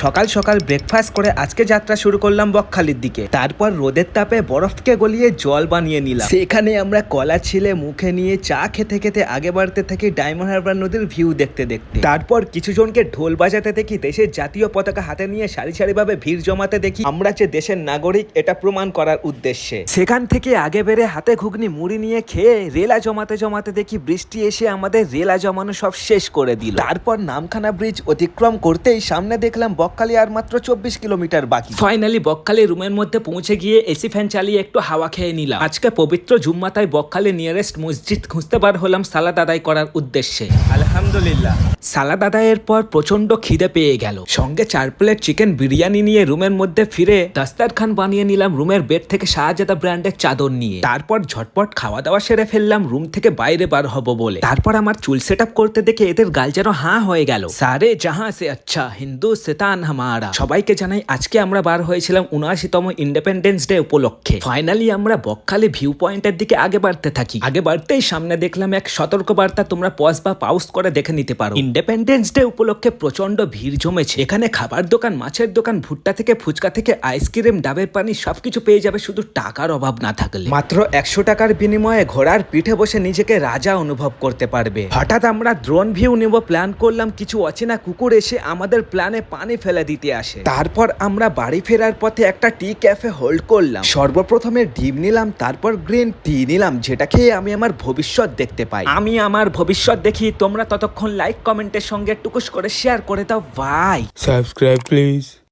সকাল সকাল ব্রেকফাস্ট করে আজকে যাত্রা শুরু করলাম বকখালির দিকে। তারপর রোদের তাপে বরফকে গলিয়ে জল বানিয়ে নিলাম। সেখানে আমরা কলা ছিলে মুখে নিয়ে চা খেতে খেতে আগে বাড়তে থাকি ডায়মন্ড হারবার নদীর ভিউ দেখতে দেখতে। তারপর কিছু জনকে ঢোল বাজাতে দেখি, দেশের জাতীয় পতাকা হাতে নিয়ে সারি সারি ভাবে ভিড় জমাতে দেখি। আমরা যে দেশের নাগরিক এটা প্রমাণ করার উদ্দেশ্যে সেখান থেকে আগে বেড়ে হাতে ঘুগনি মুড়ি নিয়ে খেয়ে রেলা জমাতে জমাতে দেখি বৃষ্টি এসে আমাদের রেলা জমানো সব শেষ করে দিল। তারপর নামখানা ব্রিজ অতিক্রম করতেই সামনে দেখলাম বকখালি আর মাত্র 24 কিলোমিটার বাকি। ফাইনালি বকখালি রুমের মধ্যে পৌঁছে গিয়ে এসি ফ্যান চালিয়ে একটু হাওয়া খেয়ে নিলাম। আজকে পবিত্র জুম্মাতায় বকখালি নিয়ারেস্ট মসজিদ খুঁজতে বার হলাম সালাদ আদায় করার উদ্দেশ্যে। আলহামদুলিল্লাহ সালাদ আদায়ের পর প্রচন্ড খিদে পেয়ে গেল। সঙ্গে 4 প্লেট চিকেন বিরিয়ানি নিয়ে রুমের মধ্যে ফিরে দাস্তারখান বানিয়ে নিলাম রুমের বেড থেকে শাহজাদা ব্র্যান্ডের চাদর নিয়ে। তারপর ঝটপট খাওয়া দাওয়া সেরে ফেললাম রুম থেকে বাইরে বার হব বলে। তারপর আমার চুল সেট আপ করতে দেখে এদের গাল যেন হাঁ হয়ে গেল। সারে জাহাঁ সে আচ্ছা হিন্দুস্তান হামারা। সবাইকে জানাই আজকে আমরা বার হয়েছিলাম 79তম ইন্ডিপেন্ডেন্স ডে উপলক্ষে। ফাইনালি আমরা বকখালি ভিউ পয়েন্টের দিকে আগে বাড়তে থাকি। আগে বাড়তেই সামনে দেখলাম এক সতর্ক বার্তা, তোমরা পজ বা পাউজ করে দেখে নিতে পারো। ইন্ডিপেন্ডেন্স ডে উপলক্ষে প্রচন্ড ভিড় জমেছে। এখানে খাবার দোকান, মাছের দোকান, ভুট্টা থেকে ফুচকা থেকে আইসক্রিম, ডাবের পানি সবকিছু পেয়ে যাবে, শুধু টাকার অভাব না থাকলে। মাত্র 100 টাকার বিনিময়ে ঘোড়ার পিঠে বসে নিজেকে রাজা অনুভব করতে পারবে। হঠাৎ আমরা ড্রোন ভিউ নেব প্ল্যান করলাম, কিছু অচেনা কুকুর এসে আমাদের প্ল্যানে পানি ফেলে দিতে আসে। তারপর আমরা বাড়ি ফেরার পথে একটা টি ক্যাফে হোল্ড করলাম। সর্বপ্রথমে ডিম নিলাম, তারপর গ্রিন টি নিলাম, যেটা খেয়ে আমি আমার ভবিষ্যৎ দেখতে পাই। আমি আমার ভবিষ্যৎ দেখি, তোমরা ততক্ষণ লাইক কমেন্টের সঙ্গে টুকুস করে শেয়ার করে দাও ভাই। Subscribe please.